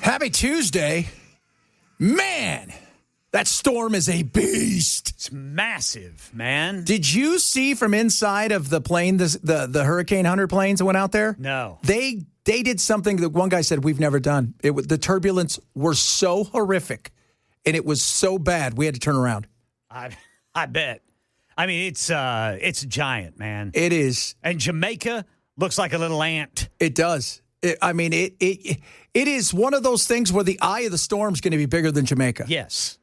Happy Tuesday. Man, that storm is a beast. It's massive, man. Did you see from inside of the plane, the Hurricane Hunter planes that went out there? No. They did something that one guy said we've never done. The turbulence were so horrific, and it was so bad we had to turn around. I bet. I mean, it's giant, man. It is. And Jamaica looks like a little ant. It does. It is one of those things where the eye of the storm is going to be bigger than Jamaica. Yes.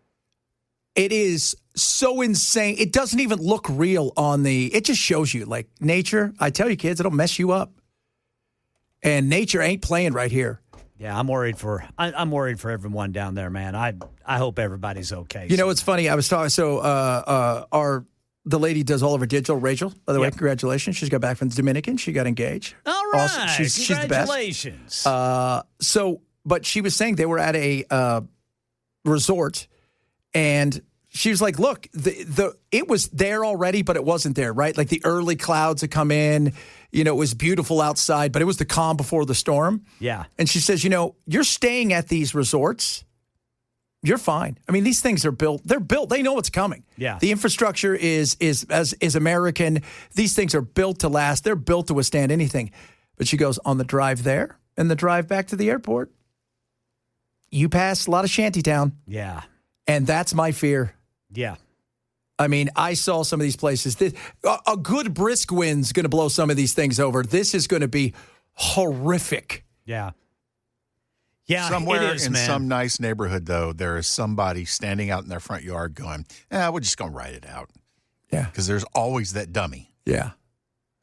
It is so insane. It doesn't even look real it just shows you, like, nature. I tell you, kids, it'll mess you up. And nature ain't playing right here. Yeah, I'm worried for everyone down there, man. I hope everybody's okay. You know, it's funny. I was talking, the lady does all of her digital, Rachel, by the way, congratulations. She's got back from the Dominican. She got engaged. All right. Awesome. She's the best. Congratulations. But she was saying they were at a resort, and she was like, look, it was there already, but it wasn't there, right? Like the early clouds had come in. You know, it was beautiful outside, but it was the calm before the storm. Yeah. And she says, you're staying at these resorts. You're fine. I mean, these things are built. They're built. They know what's coming. Yeah. The infrastructure is American. These things are built to last. They're built to withstand anything. But she goes, on the drive there and the drive back to the airport, you pass a lot of shantytown. Yeah. And that's my fear. Yeah. I mean, I saw some of these places. A good brisk wind's going to blow some of these things over. This is going to be horrific. Yeah. Yeah, somewhere in some nice neighborhood, though, there is somebody standing out in their front yard going, we're just going to write it out. Yeah. Because there's always that dummy. Yeah.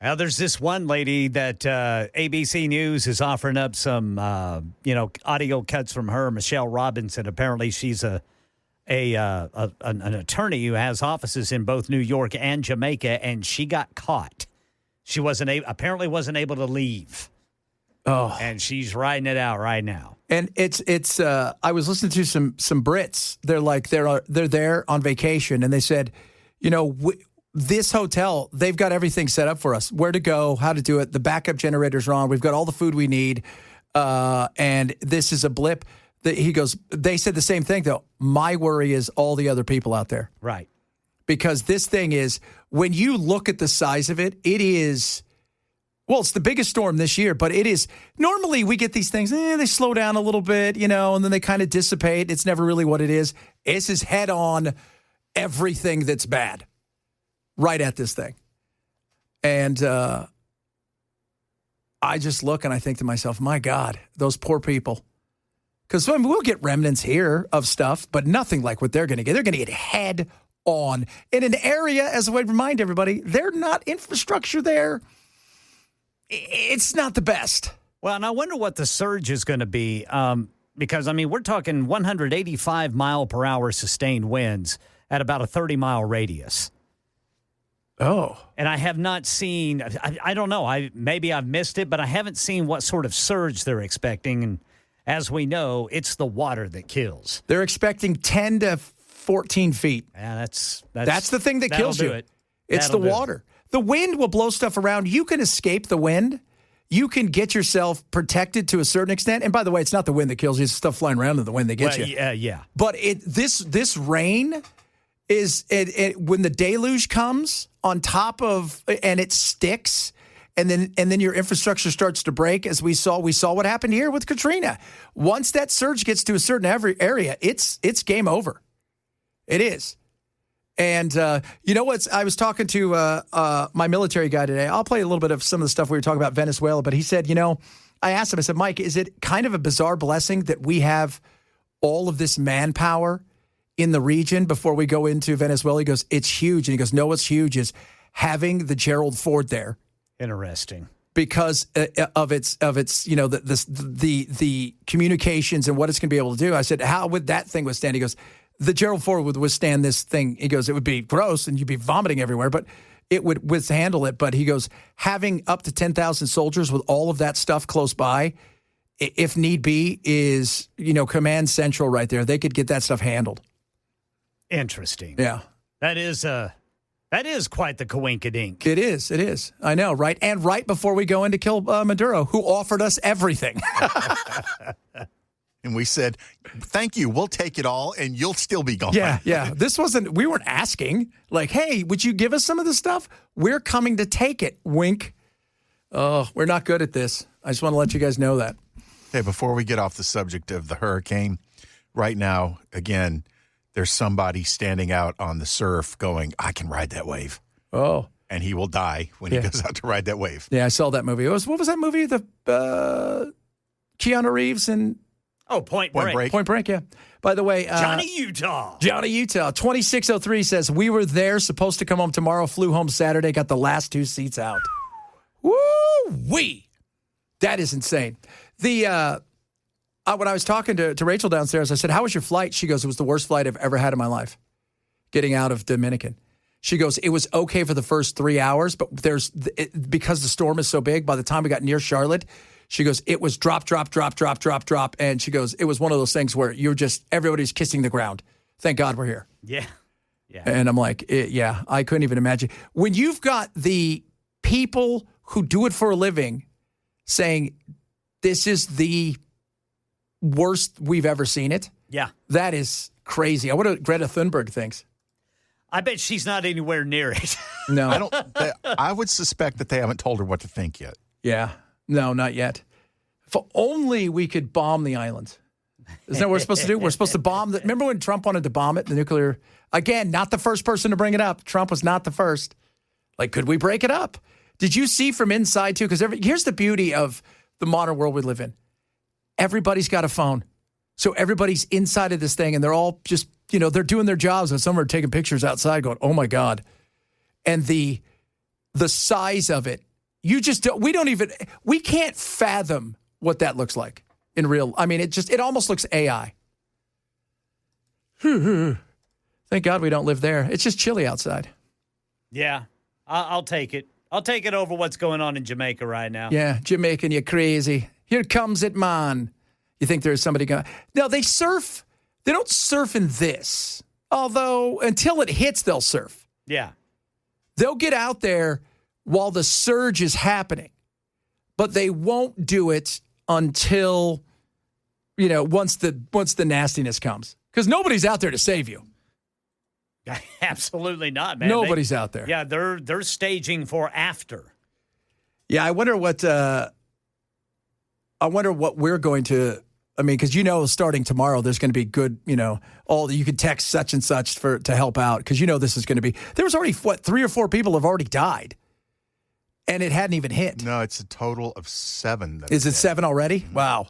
Well, there's this one lady that ABC News is offering up some, audio cuts from her, Michelle Robinson. Apparently, she's an attorney who has offices in both New York and Jamaica, and she got caught. She apparently wasn't able to leave. Oh, and she's riding it out right now. And it's. I was listening to some Brits. They're like they're there on vacation, and they said, this hotel, they've got everything set up for us. Where to go, how to do it. The backup generators are on. We've got all the food we need, and this is a blip. He goes. They said the same thing though. My worry is all the other people out there, right? Because this thing is, when you look at the size of it, it is. Well, it's the biggest storm this year, but it is. Normally we get these things, they slow down a little bit, and then they kind of dissipate. It's never really what it is. This is head on everything that's bad right at this thing. And I just look and I think to myself, my God, those poor people. Because we'll get remnants here of stuff, but nothing like what they're going to get. They're going to get head on in an area, as I would remind everybody, they're not infrastructure there. It's not the best. Well, and I wonder what the surge is going to be because, we're talking 185 mile per hour sustained winds at about a 30-mile radius. Oh. And I have not seen, I don't know, maybe I've missed it, but I haven't seen what sort of surge they're expecting. And as we know, it's the water that kills. They're expecting 10 to 14 feet. Yeah, that's the thing that kills you. It's the water. The wind will blow stuff around. You can escape the wind. You can get yourself protected to a certain extent. And by the way, it's not the wind that kills you. It's stuff flying around in the wind that gets you. Yeah. But this rain is when the deluge comes on top of, and it sticks, and then your infrastructure starts to break, as we saw what happened here with Katrina. Once that surge gets to a certain area, it's game over. It is. And you know what? I was talking to my military guy today. I'll play a little bit of some of the stuff we were talking about Venezuela, but he said, I asked him, I said, Mike, is it kind of a bizarre blessing that we have all of this manpower in the region before we go into Venezuela? He goes, it's huge. And he goes, no, what's huge is having the Gerald Ford there. Interesting. Because of its the communications and what it's going to be able to do. I said, how would that thing withstand? He goes, the Gerald Ford would withstand this thing. He goes, it would be gross and you'd be vomiting everywhere, but it would withstand it. But he goes, having up to 10,000 soldiers with all of that stuff close by, if need be, is, command central right there. They could get that stuff handled. Interesting. Yeah. That is That is quite the coinkydink. It is. It is. I know, right? And right before we go in to kill Maduro, who offered us everything. And we said, thank you. We'll take it all, and you'll still be gone. Yeah. We weren't asking, like, hey, would you give us some of this stuff? We're coming to take it. Wink. Oh, we're not good at this. I just want to let you guys know that. Hey, before we get off the subject of the hurricane, right now, again, there's somebody standing out on the surf going, I can ride that wave. Oh. And he will die when he goes out to ride that wave. Yeah, I saw that movie. What was that movie? The Keanu Reeves and... Oh, Point Break. Point Break, yeah. By the way... Johnny Utah. 2603 says, we were there, supposed to come home tomorrow, flew home Saturday, got the last 2 seats out. Woo-wee! That is insane. When I was talking to Rachel downstairs, I said, how was your flight? She goes, it was the worst flight I've ever had in my life, getting out of Dominican. She goes, it was okay for the first 3 hours, but because the storm is so big, by the time we got near Charlotte, she goes, it was drop. And she goes, it was one of those things where everybody's kissing the ground. Thank God we're here. Yeah. And I'm like, I couldn't even imagine. When you've got the people who do it for a living saying, this is the worst we've ever seen it. Yeah. That is crazy. I wonder what Greta Thunberg thinks. I bet she's not anywhere near it. No. I would suspect that they haven't told her what to think yet. Yeah. No, not yet. If only we could bomb the island. Isn't that what we're supposed to do? We're supposed to bomb remember when Trump wanted to bomb it, the nuclear? Again, not the first person to bring it up. Trump was not the first. Like, could we break it up? Did you see from inside, too? Because here's the beauty of the modern world we live in. Everybody's got a phone. So everybody's inside of this thing, and they're all just, they're doing their jobs, and some are taking pictures outside going, oh, my God. And the size of it, we can't fathom what that looks like in real. I mean, it almost looks AI. Thank God we don't live there. It's just chilly outside. Yeah, I'll take it. I'll take it over what's going on in Jamaica right now. Yeah, Jamaican, you crazy. Here comes it, man. You think there's somebody going? No, they surf. They don't surf in this. Although, until it hits, they'll surf. Yeah. They'll get out there while the surge is happening. But they won't do it until, once the nastiness comes. Because nobody's out there to save you. Absolutely not, man. Nobody's out there. Yeah, they're staging for after. Yeah, I wonder what we're going to. I mean, because starting tomorrow, there's going to be good. You can text such and such to help out because this is going to be. There was already 3 or 4 people have already died, and it hadn't even hit. No, it's a total of 7. Is it 7 already? Mm-hmm. Wow.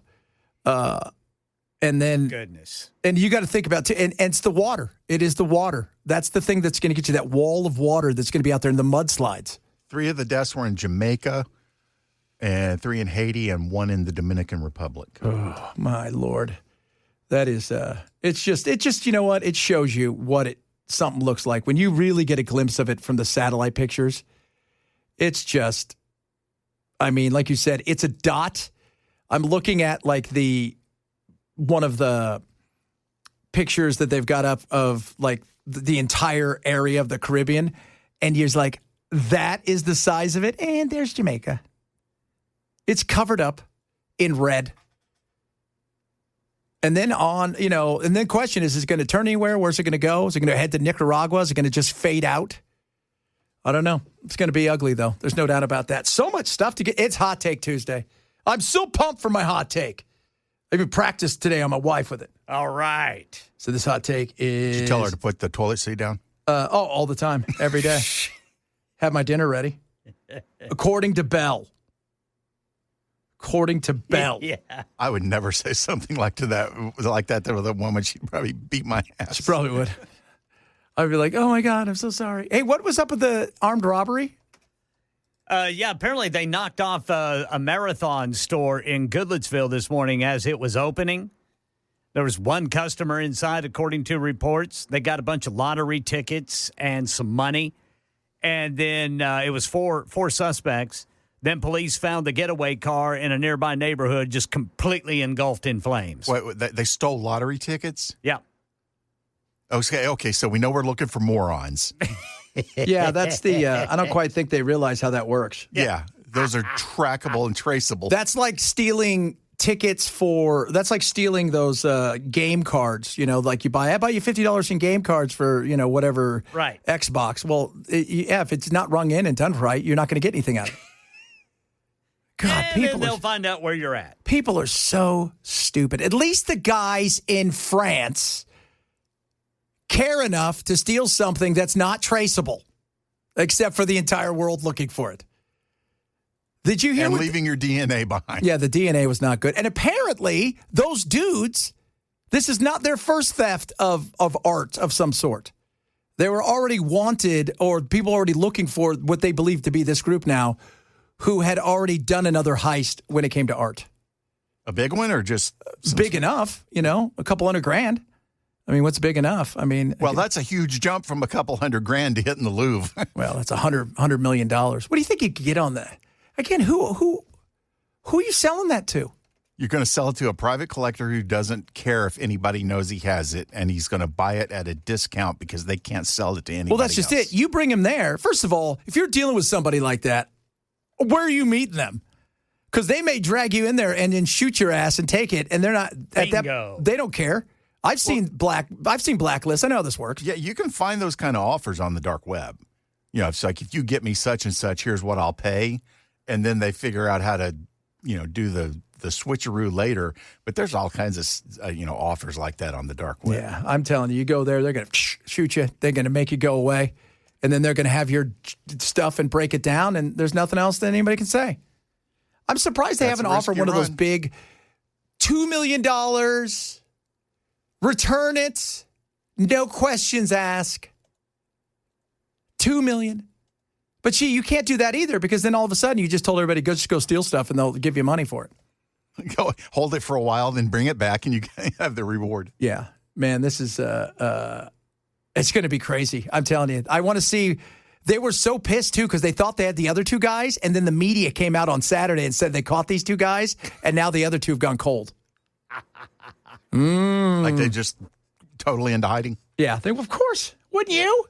And then goodness. And you got to think about and it's the water. It is the water. That's the thing that's going to get you, that wall of water that's going to be out there in the mudslides. 3 of the deaths were in Jamaica, and 3 in Haiti, and 1 in the Dominican Republic. Oh my Lord, that is. It's just. You know what? It shows you what something looks like when you really get a glimpse of it from the satellite pictures. It's just. I mean, like you said, it's a dot. I'm looking at one of the pictures that they've got up of the entire area of the Caribbean. And you're like, that is the size of it. And there's Jamaica. It's covered up in red. And then and then question is it going to turn anywhere? Where's it going to go? Is it going to head to Nicaragua? Is it going to just fade out? I don't know. It's going to be ugly, though. There's no doubt about that. So much stuff to get. It's Hot Take Tuesday. I'm so pumped for my hot take. I even practiced today on my wife with it. All right. So this hot take is... Did you tell her to put the toilet seat down? All the time, every day. Have my dinner ready. According to Bell. Yeah. I would never say something like that to the woman. She'd probably beat my ass. She probably would. I'd be like, oh, my God, I'm so sorry. Hey, what was up with the armed robbery? Yeah, apparently they knocked off a marathon store in Goodlettsville this morning as it was opening. There was one customer inside, according to reports. They got a bunch of lottery tickets and some money. And then it was four suspects. Then police found the getaway car in a nearby neighborhood just completely engulfed in flames. Wait, they stole lottery tickets? Yeah. Okay, so we know we're looking for morons. Yeah, that's the, I don't quite think they realize how that works. Yeah, those are trackable and traceable. That's like stealing tickets that's like stealing those game cards, like I buy you $50 in game cards for, whatever right. Xbox. Well, if it's not rung in and done right, you're not going to get anything out of it. God, and they'll find out where you're at. People are so stupid. At least the guys in France care enough to steal something that's not traceable, except for the entire world looking for it. Did you hear? And leaving your DNA behind. Yeah, the DNA was not good. And apparently, those dudes, this is not their first theft of art of some sort. They were already wanted, or people already looking for what they believe to be this group now, who had already done another heist when it came to art. A big one or just big enough, a couple $100,000. I mean, what's big enough? I mean, well, that's a huge jump from a couple $100,000 to hitting the Louvre. Well, that's $100 million. What do you think you could get on that? Again, who are you selling that to? You're going to sell it to a private collector who doesn't care if anybody knows he has it, and he's going to buy it at a discount because they can't sell it to anybody. Well, that's just it. You bring him there. First of all, if you're dealing with somebody like that, where are you meeting them? Because they may drag you in there and then shoot your ass and take it, and they're not at that. They don't care. I've seen blacklists. I know how this works. Yeah, you can find those kind of offers on the dark web. It's like, if you get me such and such, here's what I'll pay, and then they figure out how to, do the switcheroo later. But there's all kinds of offers like that on the dark web. Yeah, I'm telling you, you go there, they're going to shoot you. They're going to make you go away. And then they're going to have your stuff and break it down, and there's nothing else that anybody can say. I'm surprised they haven't offered one of those big $2 million, return it, no questions asked. $2 million. But you can't do that either, because then all of a sudden you just told everybody, just go steal stuff, and they'll give you money for it. Go hold it for a while, then bring it back, and you have the reward. Yeah. Man, this is it's going to be crazy. I'm telling you. I want to see. They were so pissed, too, because they thought they had the other two guys, and then the media came out on Saturday and said they caught these two guys, and now the other two have gone cold. Like they just totally into hiding? Yeah. Of course. Wouldn't you?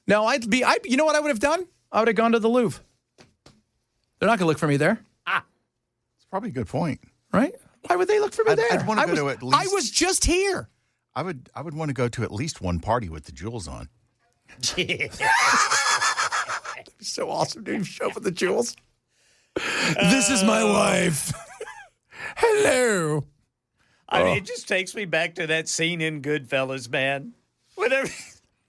No, you know what I would have done? I would have gone to the Louvre. They're not going to look for me there. It's probably a good point. Right? Why would they look for me there? I'd want to go to at least. I was just here. I would want to go to at least one party with the jewels on. So awesome, dude. You show up with the jewels. This is my wife. Hello. I mean, it just takes me back to that scene in Goodfellas, man. Whenever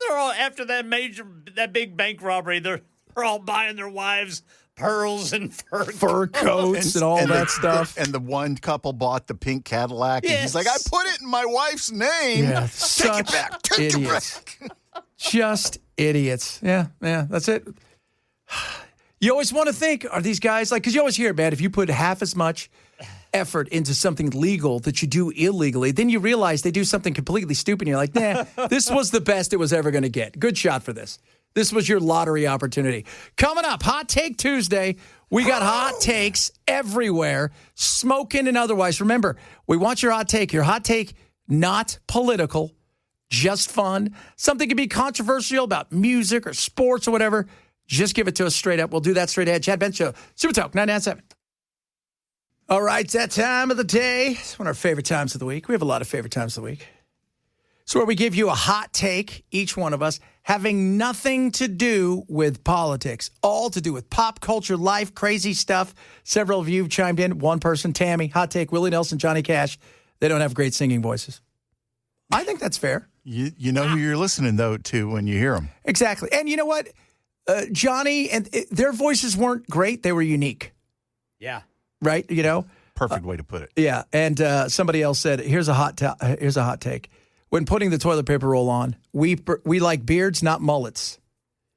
they're all after that big bank robbery, they're all buying their wives pearls and fur coats and all that stuff. And the one couple bought the pink Cadillac, and he's like, I put it in my wife's name. Yeah, take it back. Take it back. Just idiots. Yeah, that's it. You always want to think, are these guys because you always hear, man, if you put half as much effort into something legal that you do illegally, then you realize they do something completely stupid, and you're like, nah, this was the best it was ever going to get. Good shot for this. This was your lottery opportunity. Coming up, Hot Take Tuesday. We got hot takes everywhere, smoking and otherwise. Remember, we want your hot take. Your hot take, not political, just fun. Something could be controversial about music or sports or whatever. Just give it to us straight up. We'll do that straight ahead. Chad Benson Show, Super Talk 997. All right, it's that time of the day. It's one of our favorite times of the week. We have a lot of favorite times of the week. It's where we give you a hot take, each one of us, having nothing to do with politics, all to do with pop culture, life, crazy stuff. Several of you have chimed in. One person, Tammy, hot take, Willie Nelson, Johnny Cash. They don't have great singing voices. I think that's fair. You know who you're listening, though, to when you hear them. Exactly. And you know what? Johnny, and their voices weren't great. They were unique. Yeah. Right? You know? Perfect way to put it. Yeah. And somebody else said, here's a hot take. When putting the toilet paper roll on, we like beards, not mullets.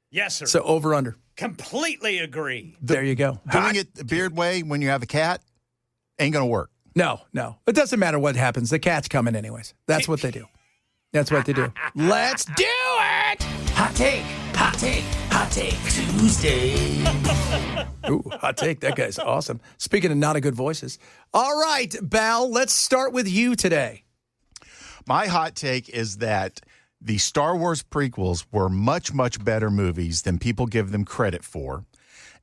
Yes, sir. So over under. Completely agree. There you go. Doing it the beard way when you have a cat ain't going to work. No. It doesn't matter what happens. The cat's coming anyways. That's what they do. That's what they do. Let's do it! Hot take Tuesday. Ooh, hot take. That guy's awesome. Speaking of not a good voices. All right, Bal, let's start with you today. My hot take is that the Star Wars prequels were much, much better movies than people give them credit for,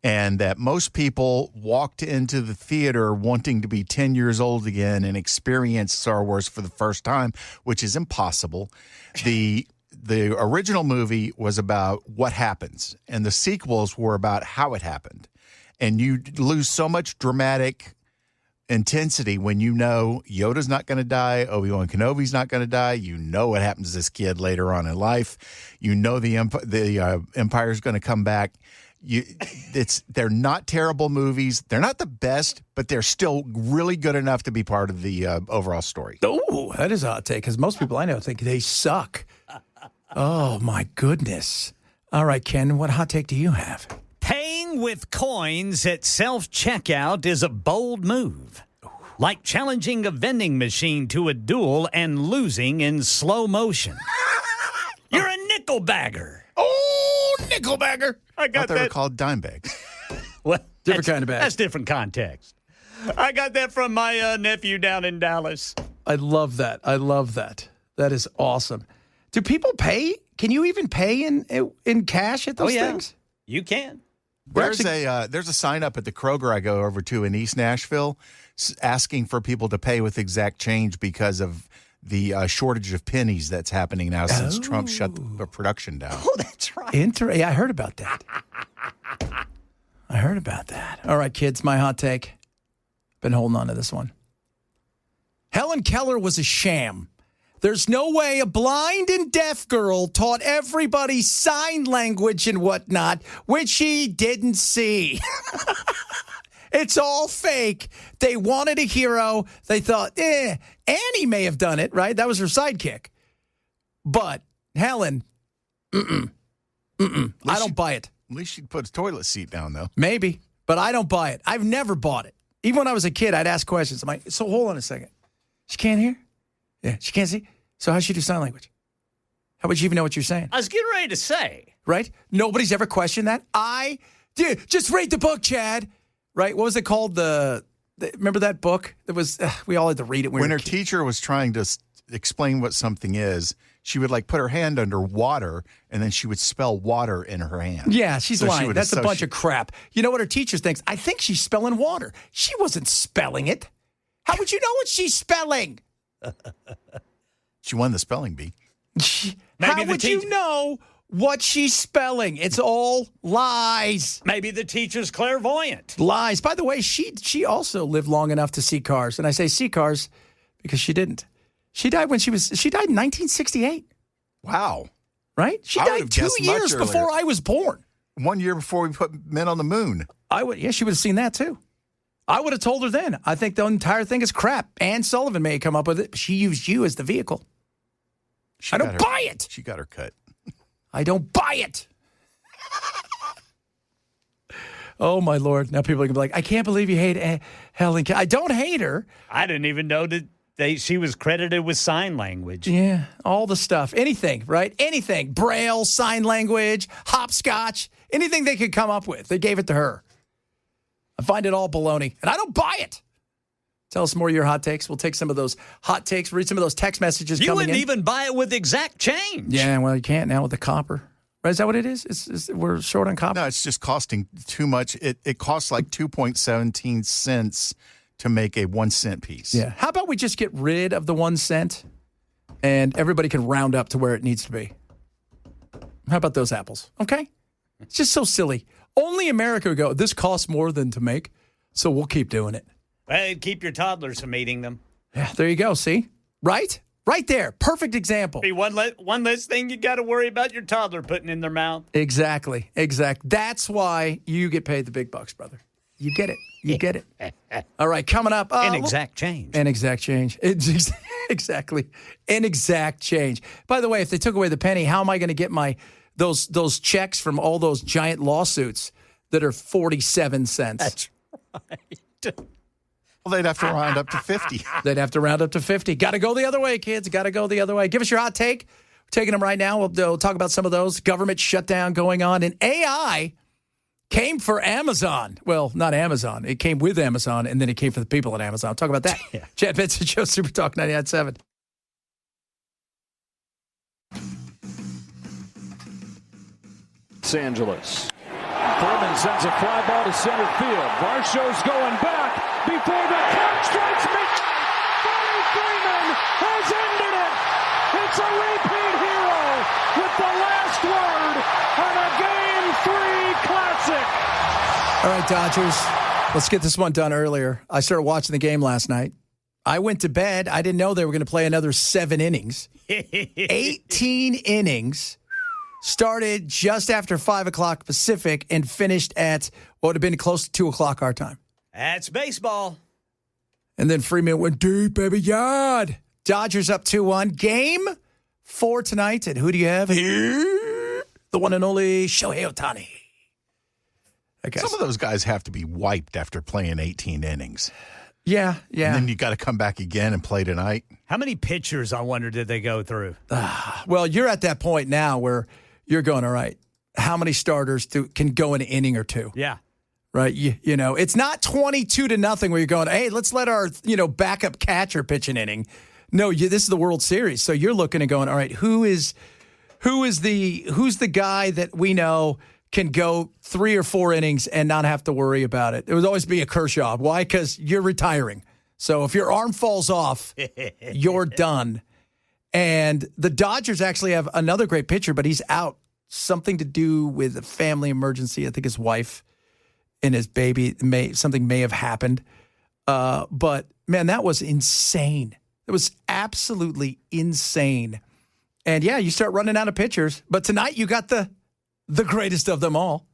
and that most people walked into the theater wanting to be 10 years old again and experience Star Wars for the first time, which is impossible. The original movie was about what happens, and the sequels were about how it happened. And you lose so much dramatic intensity when you know Yoda's not going to die, Obi-Wan Kenobi's not going to die. You know what happens to this kid later on in life. You know the Empire's going to come back. They're not terrible movies. They're not the best, but they're still really good enough to be part of the overall story. Oh, that is a hot take because most people I know think they suck. Oh, my goodness. All right, Ken, what hot take do you have? Paying with coins at self-checkout is a bold move. Like challenging a vending machine to a duel and losing in slow motion. You're a nickel bagger. Oh, nickel bagger. I thought they were called dime bags. Well, Different kind of bag. That's different context. I got that from my nephew down in Dallas. I love that. I love that. That is awesome. Do people pay? Can you even pay in cash at those things? You can. There's a sign up at the Kroger I go over to in East Nashville asking for people to pay with exact change because of the shortage of pennies that's happening now since Trump shut the production down. Oh, that's right. Yeah, I heard about that. All right, kids, my hot take. Been holding on to this one. Helen Keller was a sham. There's no way a blind and deaf girl taught everybody sign language and whatnot, which she didn't see. It's all fake. They wanted a hero. They thought, Annie may have done it, right? That was her sidekick. But Helen, I don't buy it. At least she'd put a toilet seat down, though. Maybe, but I don't buy it. I've never bought it. Even when I was a kid, I'd ask questions. I'm like, so hold on a second. She can't hear? Yeah, she can't see? So how'd she do sign language? How would you even know what you're saying? I was getting ready to say. Right? Nobody's ever questioned that. Just read the book, Chad. Right? What was it called? Remember that book? That was we all had to read it. When her teacher was trying to explain what something is, she would put her hand under water, and then she would spell water in her hand. Yeah, she's lying. That's a bunch of crap. You know what her teacher thinks? I think she's spelling water. She wasn't spelling it. How would you know what she's spelling? She won the spelling bee. How would you know what she's spelling? It's all lies. Maybe the teacher's clairvoyant. Lies. By the way, she also lived long enough to see cars. And I say see cars because she didn't. She died in 1968. Wow. Right? She died 2 years before I was born. 1 year before we put men on the moon. She would have seen that too. I would have told her then. I think the entire thing is crap. Ann Sullivan may have come up with it. But she used you as the vehicle. I don't buy it. She got her cut. I don't buy it. Oh, my Lord. Now people are going to be like, I can't believe you hate Helen. I don't hate her. I didn't even know that she was credited with sign language. Yeah, all the stuff. Anything, right? Anything. Braille, sign language, hopscotch, anything they could come up with. They gave it to her. I find it all baloney, and I don't buy it. Tell us more of your hot takes. We'll take some of those hot takes, read some of those text messages coming in. You wouldn't even buy it with exact change. Yeah, well, you can't now with the copper. Right, is that what it is? We're short on copper? No, it's just costing too much. It costs like 2.17 cents to make a 1 cent piece. Yeah. How about we just get rid of the 1 cent and everybody can round up to where it needs to be? How about those apples? Okay? It's just so silly. Only America would go, this costs more than to make, so we'll keep doing it. Well, keep your toddlers from eating them. Yeah, there you go. See? Right? Right there. Perfect example. Be one less thing you got to worry about your toddler putting in their mouth. Exactly. That's why you get paid the big bucks, brother. You get it. You get it. All right, coming up. An exact change. An exact change. Exactly. An exact change. By the way, if they took away the penny, how am I going to get those checks from all those giant lawsuits that are 47 cents? That's right. Well, they'd have to round up to 50. They'd have to round up to 50. Got to go the other way, kids. Got to go the other way. Give us your hot take. We're taking them right now. We'll talk about some of those. Government shutdown going on. And AI came for Amazon. Well, not Amazon. It came with Amazon, and then it came for the people at Amazon. I'll talk about that. Yeah. Chad Benson Show, Super Talk 99.7. Los Angeles. Freeman sends a fly ball to center field. Varsho's going back before the clock strikes midnight. Freddie Freeman has ended it. It's a repeat hero with the last word on a Game 3 classic. All right, Dodgers, let's get this one done earlier. I started watching the game last night. I went to bed. I didn't know they were going to play another 7 innings. 18 innings. Started just after 5 o'clock Pacific and finished at what would have been close to 2 o'clock our time. That's baseball. And then Freeman went deep, baby, yard. Dodgers up 2-1. Game 4 tonight. And who do you have here? The one and only Shohei Ohtani. Some of those guys have to be wiped after playing 18 innings. Yeah. And then you got to come back again and play tonight. How many pitchers, I wonder, did they go through? Well, you're at that point now where you're going, all right, how many starters can go an inning or two? Yeah. Right? You know, it's not 22-0 where you're going, hey, let's let our, backup catcher pitch an inning. No, this is the World Series. So you're looking and going, all right, who's the guy that we know can go 3 or 4 innings and not have to worry about it? It would always be a Kershaw. Why? Because you're retiring. So if your arm falls off, you're done. And the Dodgers actually have another great pitcher, but he's out. Something to do with a family emergency. I think his wife and his baby, something may have happened. But, man, that was insane. It was absolutely insane. And, yeah, you start running out of pitchers. But tonight you got the greatest of them all.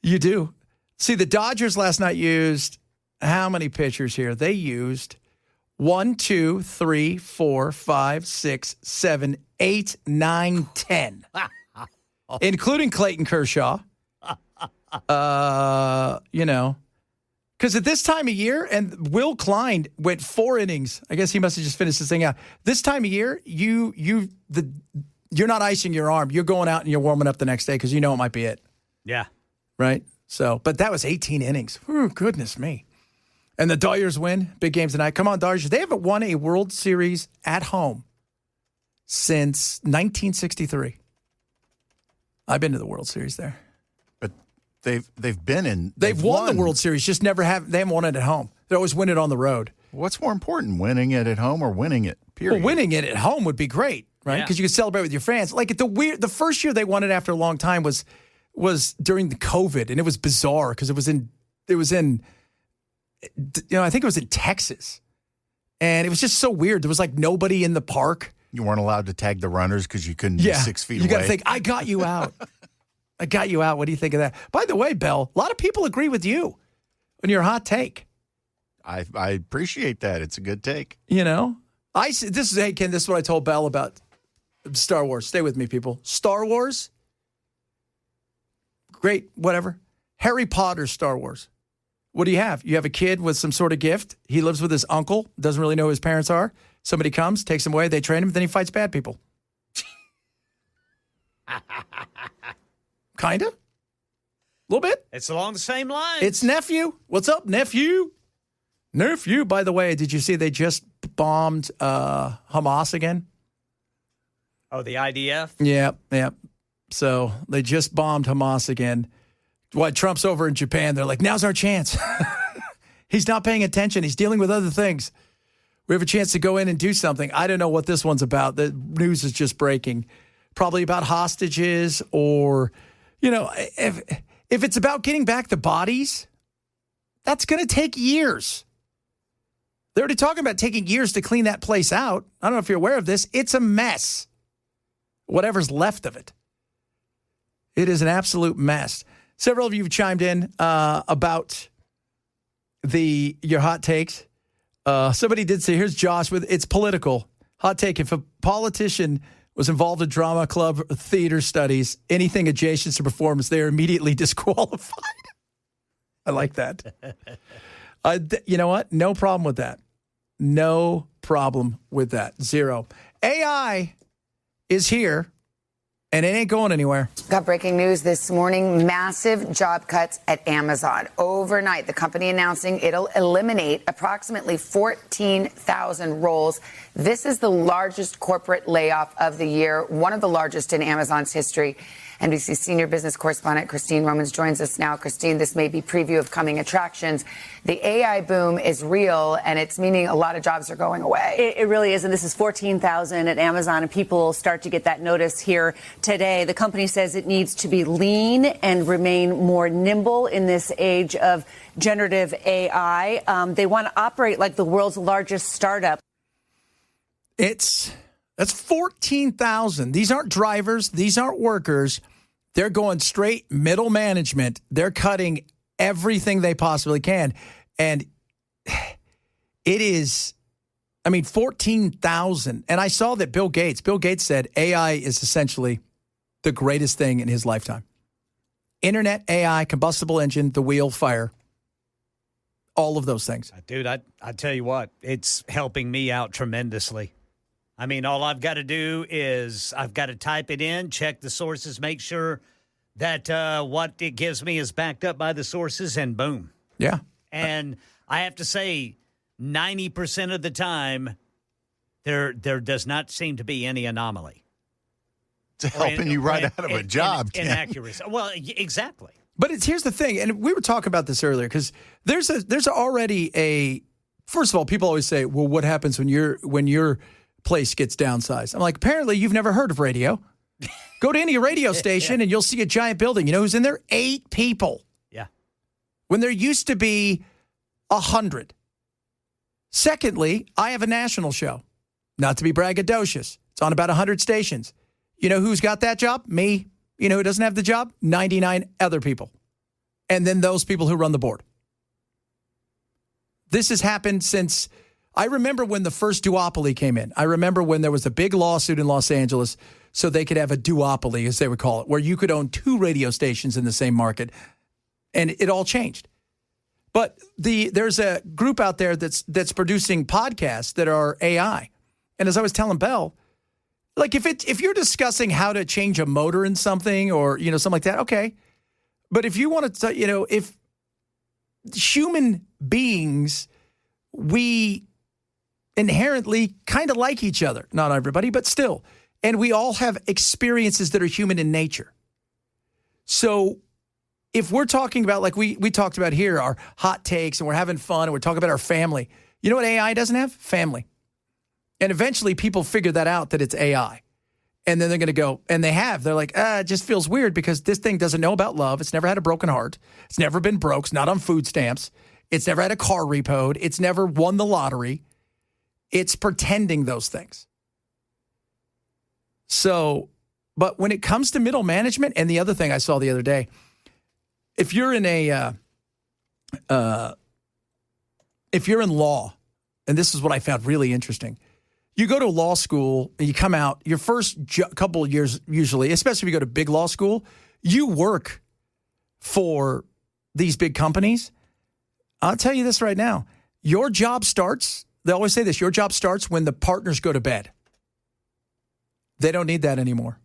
You do. See, the Dodgers last night used how many pitchers here? They used 1, 2, 3, 4, 5, 6, 7, 8, 9, 10. Including Clayton Kershaw. Because at this time of year, and Will Klein went 4 innings. I guess he must have just finished this thing out. This time of year, you're not icing your arm. You're going out and you're warming up the next day because you know it might be it. Yeah. Right? So, but that was 18 innings. Whew, goodness me. And the Dodgers win. Big game tonight. Come on, Dodgers. They haven't won a World Series at home since 1963. I've been to the World Series there. But they've been in. They've won the World Series, just they haven't won it at home. They always win it on the road. What's more important, winning it at home or winning it, period? Well, winning it at home would be great, right? Because you could celebrate with your fans. Like the first year they won it after a long time was during the COVID, and it was bizarre because it was in I think it was in Texas. And it was just so weird. There was like nobody in the park. You weren't allowed to tag the runners because you couldn't be 6 feet away. You got to think, I got you out. I got you out. What do you think of that? By the way, Bell, a lot of people agree with you on your hot take. I appreciate that. It's a good take. Hey, Ken, this is what I told Bell about Star Wars. Stay with me, people. Star Wars, great, whatever. Harry Potter, Star Wars. What do you have? You have a kid with some sort of gift. He lives with his uncle, doesn't really know who his parents are. Somebody comes, takes him away, they train him, then he fights bad people. Kind of? A little bit? It's along the same lines. It's nephew. What's up, nephew? Nephew, by the way, did you see they just bombed Hamas again? Oh, the IDF? Yeah. So they just bombed Hamas again. While Trump's over in Japan, they're like, now's our chance. He's not paying attention. He's dealing with other things. We have a chance to go in and do something. I don't know what this one's about. The news is just breaking. Probably about hostages or, if it's about getting back the bodies, that's going to take years. They're already talking about taking years to clean that place out. I don't know if you're aware of this. It's a mess. Whatever's left of it. It is an absolute mess. Several of you have chimed in about your hot takes. Somebody did say, here's Josh with, it's political. Hot take, if a politician was involved in drama club or theater studies, anything adjacent to performance, they are immediately disqualified. I like that. You know what? No problem with that. No problem with that. Zero. AI is here. And it ain't going anywhere. Got breaking news this morning. Massive job cuts at Amazon. Overnight, the company announcing it'll eliminate approximately 14,000 roles. This is the largest corporate layoff of the year, one of the largest in Amazon's history. NBC senior business correspondent Christine Romans joins us now. Christine, this may be preview of coming attractions. The AI boom is real, and it's meaning a lot of jobs are going away. It really is, and this is 14,000 at Amazon, and people will start to get that notice here today. The company says it needs to be lean and remain more nimble in this age of generative AI. They want to operate like the world's largest startup. That's 14,000. These aren't drivers. These aren't workers. They're going straight middle management. They're cutting everything they possibly can. And it is, 14,000. And I saw that Bill Gates said AI is essentially the greatest thing in his lifetime. Internet, AI, combustible engine, the wheel, fire. All of those things. Dude, I tell you what, it's helping me out tremendously. All I've got to do is I've got to type it in, check the sources, make sure that what it gives me is backed up by the sources, and boom. Yeah. And I have to say, 90% of the time, there does not seem to be any anomaly. It's helping you right out of a job. Inaccuracy. Well, exactly. But here's the thing, and we were talking about this earlier, because there's already a. First of all, people always say, "Well, what happens when your place gets downsized?" I'm like, apparently you've never heard of radio. Go to any radio station and you'll see a giant building. You know who's in there? 8 people. Yeah. When there used to be 100. Secondly, I have a national show. Not to be braggadocious. It's on about 100 stations. You know who's got that job? Me. You know who doesn't have the job? 99 other people. And then those people who run the board. This has happened since, I remember when the first duopoly came in. I remember when there was a big lawsuit in Los Angeles so they could have a duopoly, as they would call it, where you could own 2 radio stations in the same market. And it all changed. But there's a group out there that's producing podcasts that are AI. And as I was telling Belle, like if you're discussing how to change a motor in something or, something like that, okay. But if you want to, if human beings, we inherently kind of like each other. Not everybody, but still. And we all have experiences that are human in nature. So if we're talking about, like we talked about here, our hot takes, and we're having fun, and we're talking about our family, you know what AI doesn't have? Family. And eventually people figure that out, that it's AI. And then they're going to go, and they're like, it just feels weird because this thing doesn't know about love. It's never had a broken heart. It's never been broke. It's not on food stamps. It's never had a car repoed. It's never won the lottery. It's pretending those things. So, but when it comes to middle management, and the other thing I saw the other day, if you're in law, and this is what I found really interesting, you go to law school and you come out, your first couple of years, usually, especially if you go to big law school, you work for these big companies. I'll tell you this right now. Your job starts, they always say this, your job starts when the partners go to bed. They don't need that anymore.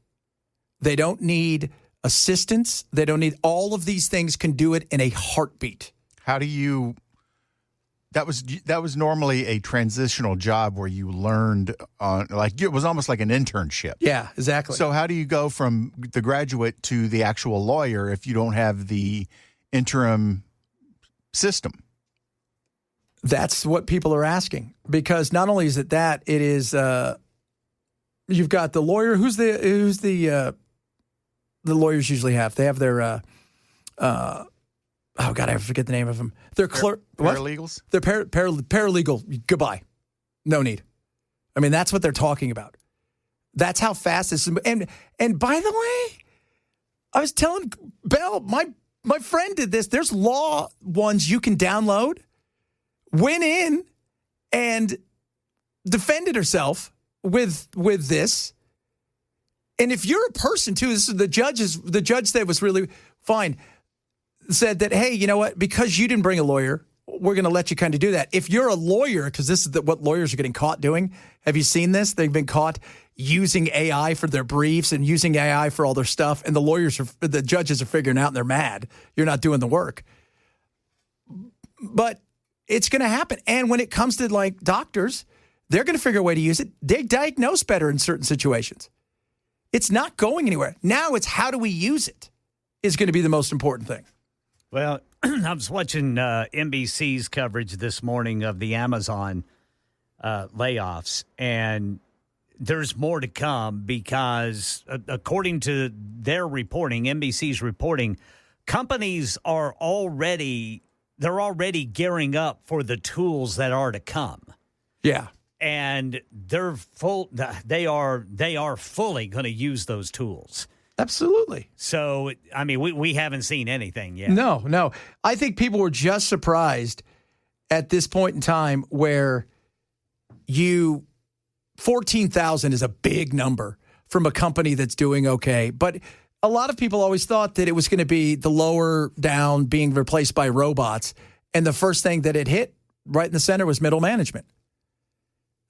They don't need assistance. They don't need, all of these things can do it in a heartbeat. How do you... That was normally a transitional job where you learned on, like, it was almost like an internship. Yeah, exactly. So how do you go from the graduate to the actual lawyer if you don't have the interim system? That's what people are asking, because not only is it that, it is you've got the lawyer. Who's the lawyers usually have? They have their oh God, I forget the name of them. They're paralegals. They're paralegal. Goodbye. No need. That's what they're talking about. That's how fast this is. And by the way, I was telling Belle, my friend did this. There's law ones you can download. Went in and defended herself with this. And if you're a person too, this is the judge said was really fine. Said that, hey, you know what? Because you didn't bring a lawyer, we're going to let you kind of do that. If you're a lawyer, because this is what lawyers are getting caught doing. Have you seen this? They've been caught using AI for their briefs and using AI for all their stuff. And the judges are figuring out and they're mad. You're not doing the work. But it's going to happen. And when it comes to like doctors, they're going to figure a way to use it. They diagnose better in certain situations. It's not going anywhere. Now it's how do we use it is going to be the most important thing. Well, I was watching NBC's coverage this morning of the Amazon layoffs, and there's more to come because according to their reporting, NBC's reporting, companies are already gearing up for the tools that are to come. Yeah. And they are fully going to use those tools. Absolutely. So, I mean, we haven't seen anything yet. No. I think people were just surprised at this point in time where 14,000 is a big number from a company that's doing okay. But a lot of people always thought that it was going to be the lower down being replaced by robots. And the first thing that it hit right in the center was middle management.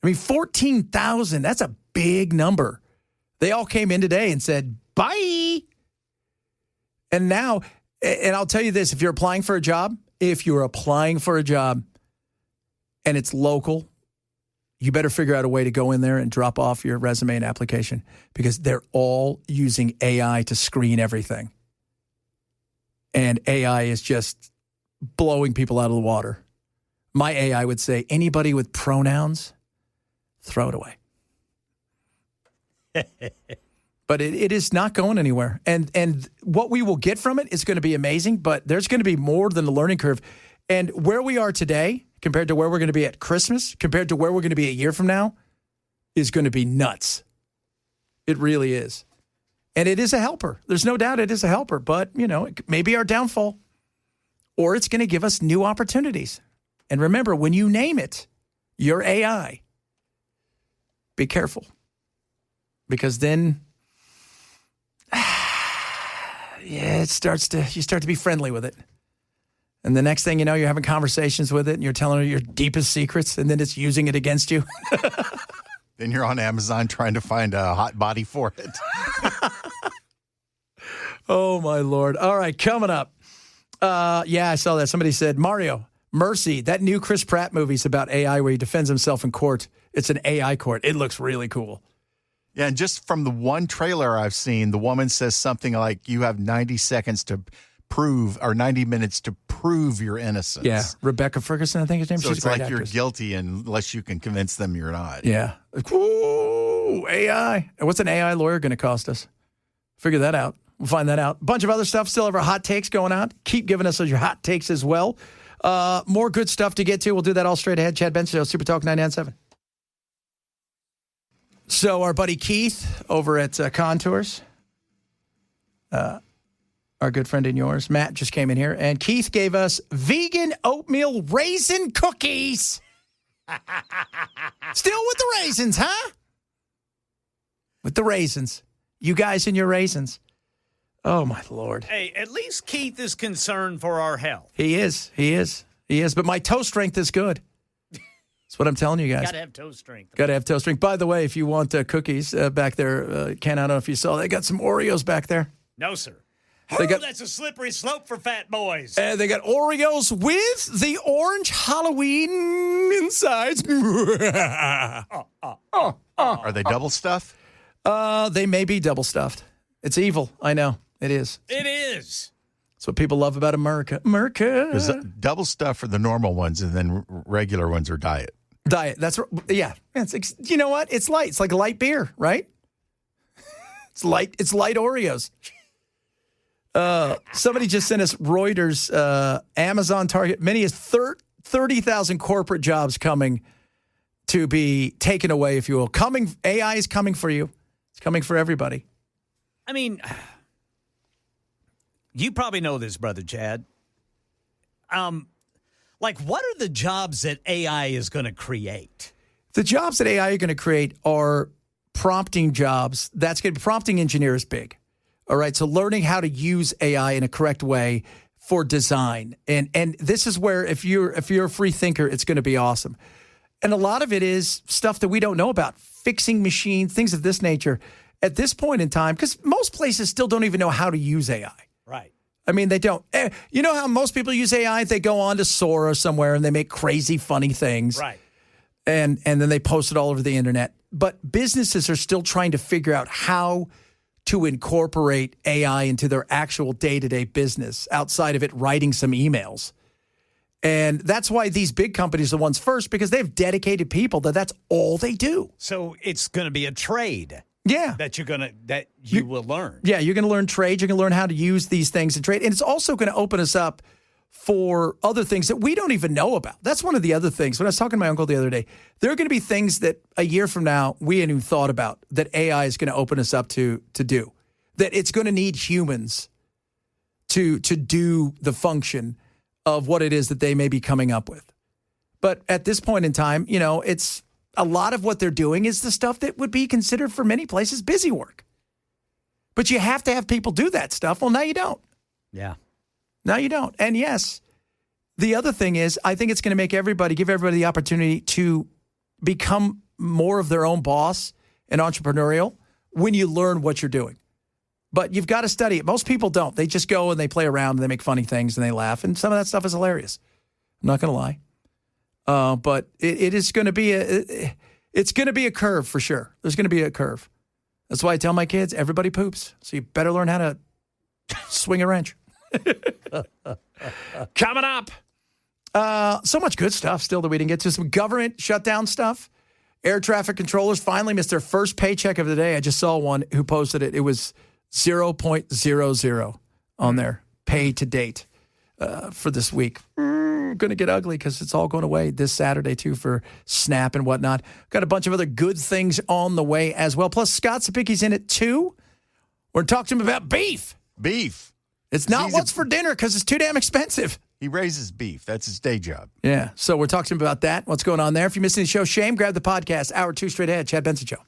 I mean, 14,000, that's a big number. They all came in today and said, bye. And now, and I'll tell you this, if you're applying for a job and it's local, you better figure out a way to go in there and drop off your resume and application because they're all using AI to screen everything. And AI is just blowing people out of the water. My AI would say, anybody with pronouns, throw it away. But it is not going anywhere. And what we will get from it is going to be amazing, but there's going to be more than the learning curve. And where we are today, compared to where we're going to be at Christmas, compared to where we're going to be a year from now, is going to be nuts. It really is. And it is a helper. There's no doubt it is a helper, but, it may be our downfall. Or it's going to give us new opportunities. And remember, when you name it, your AI, be careful. Because then, you start to be friendly with it. And the next thing you know, you're having conversations with it and you're telling her your deepest secrets and then it's using it against you. Then you're on Amazon trying to find a hot body for it. Oh, my Lord. All right, coming up. I saw that. Somebody said, Mario, Mercy, that new Chris Pratt movie's about AI where he defends himself in court. It's an AI court. It looks really cool. Yeah, and just from the one trailer I've seen, the woman says something like, you have 90 seconds to prove, or 90 minutes to prove your innocence. Yeah, Rebecca Ferguson, I think his name. So She's it's a great like actress. You're guilty unless you can convince them you're not. Yeah. Ooh, AI. And what's an AI lawyer going to cost us? Figure that out. We'll find that out. A bunch of other stuff. Still have our hot takes going on. Keep giving us your hot takes as well. More good stuff to get to. We'll do that all straight ahead. Chad Benson, Super Talk 99.7. So our buddy Keith over at Contours, our good friend and yours, Matt, just came in here, and Keith gave us vegan oatmeal raisin cookies. Still with the raisins, huh? With the raisins. You guys and your raisins. Oh, my Lord. Hey, at least Keith is concerned for our health. He is. But my toe strength is good. That's what I'm telling you guys. Got to have toe strength. Got to have toe strength. By the way, if you want cookies back there, Ken, I don't know if you saw, they got some Oreos back there. No, sir. That's a slippery slope for fat boys. They got Oreos with the orange Halloween insides. Are they double stuffed? They may be double stuffed. It's evil. I know. It is. It is. That's what people love about America. Because double stuff are the normal ones, and then regular ones are diet. Diet. That's yeah. You know what? It's light. It's like a light beer, right? It's light. It's light Oreos. Somebody just sent us Reuters. Amazon target many as 30,000 corporate jobs coming to be taken away, if you will. AI is coming for you. It's coming for everybody. I mean, you probably know this, Brother Chad. What are the jobs that AI is going to create? The jobs that AI are going to create are prompting jobs. That's going to be prompting engineer is big. All right. So learning how to use AI in a correct way for design. And this is where if you're a free thinker, it's going to be awesome. And a lot of it is stuff that we don't know about, fixing machines, things of this nature at this point in time, because most places still don't even know how to use AI. Right. I mean, they don't. You know how most people use AI? They go on to Sora somewhere and they make crazy, funny things. Right. And then they post it all over the internet. But businesses are still trying to figure out how to incorporate AI into their actual day-to-day business outside of it writing some emails. And that's why these big companies are the ones first, because they have dedicated people that's all they do. So it's going to be a trade. Yeah. That you will learn. Yeah, you're going to learn trade. You're going to learn how to use these things in trade. And it's also going to open us up for other things that we don't even know about. That's one of the other things. When I was talking to my uncle the other day, there are going to be things that a year from now we hadn't even thought about that AI is going to open us up to do. That it's going to need humans to do the function of what it is that they may be coming up with. But at this point in time, it's a lot of what they're doing is the stuff that would be considered for many places busy work. But you have to have people do that stuff. Well, now you don't. Yeah. Now you don't. And yes, the other thing is I think it's going to give everybody the opportunity to become more of their own boss and entrepreneurial when you learn what you're doing. But you've got to study it. Most people don't. They just go and they play around and they make funny things and they laugh. And some of that stuff is hilarious. I'm not going to lie. But it is going to be it's going to be a curve for sure. There's going to be a curve. That's why I tell my kids, everybody poops. So you better learn how to swing a wrench. Coming up. So much good stuff still that we didn't get to. Some government shutdown stuff. Air traffic controllers finally missed their first paycheck of the day. I just saw one who posted it. It was 0.00 on their pay to date for this week. Going to get ugly because it's all going away this Saturday, too, for SNAP and whatnot. Got a bunch of other good things on the way as well. Plus, Scott Sapicki's in it, too. We're talking to him about beef. Beef. It's not what's for dinner because it's too damn expensive. He raises beef. That's his day job. Yeah. So we're talking to him about that. What's going on there? If you missed any show, shame. Grab the podcast. Hour 2 straight ahead. Chad Benson Show.